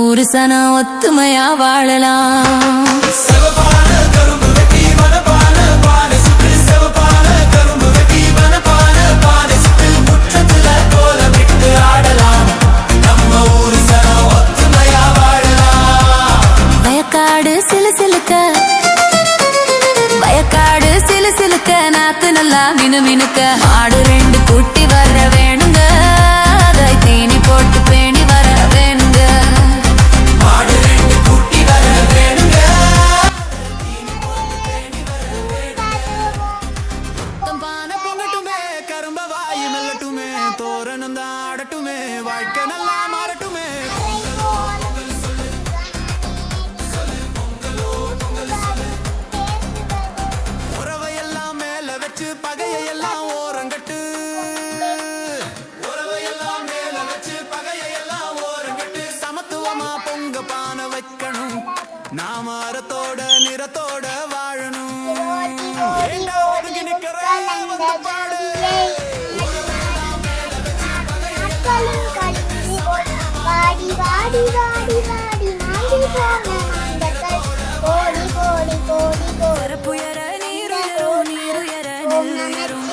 ஊரு சனம் ஒத்துமையா வாழலாம். வயக்காடு சிலு சிலுக்க வயக்காடு சிலு சிலுக்க நாத்து நல்லா மினு மினுக்க ஆடு 2 குட்டி வர வேணுங்க, அதை தீனி போட்டு பேணி வர வேணுங்க. ஆடு 2 குட்டி வர வேணுங்க, தம்பான பொங்கட்டுமே கரும்ப வாயு மெல்லட்டுமே தோரணம் தான் ஆடட்டுமே வாழ்க்கை நல்லா மாறட்டுமே. உறவையெல்லாம் மேல வச்சு பகையெல்லாம் ஓரங்கட்டு, உறவையெல்லாம் மேல வச்சு பகையெல்லாம் ஓரங்கட்டு சமத்துவமா பொங்க பானை வைக்கணும், நாம அறத்தோட நிறத்தோட வாழணும். ஒதுங்கி நிக்கிறேன் வந்து பாடு. புயர நீருயரும் நீருயர நெல்லுயரும்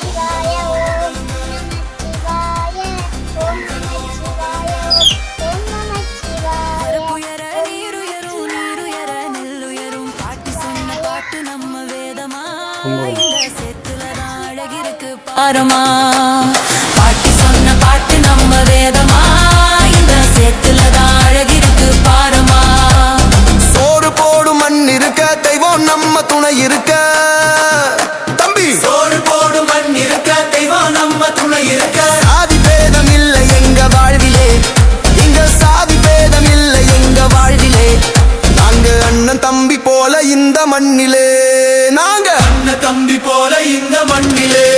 புயர நீருயரும் நீருயர நெல்லுயரும் பாட்டி சொன்ன பாட்டு நம்ம வேதமா, இந்த சேத்துலதான் அழகிருக்கு பாரமா. பாட்டி சொன்ன பாட்டு நம்ம வேதமா, இந்த சேத்துலதான் அழகிருக்கு பாரமா. சோறு போடும் மண் இருக்க தெய்வம் நம்ம துணை இருக்க தம்பி, சோறு போடும் மண் இருக்க தெய்வம் நம்ம துணை இருக்க. சாதி பேதம் இல்லை எங்க வாழ்விலே, இங்க சாதி பேதம் இல்லை எங்க வாழ்விலே. நாங்க அண்ணன் தம்பி போல இந்த மண்ணிலே, நாங்க அண்ணன் தம்பி போல இந்த மண்ணிலே.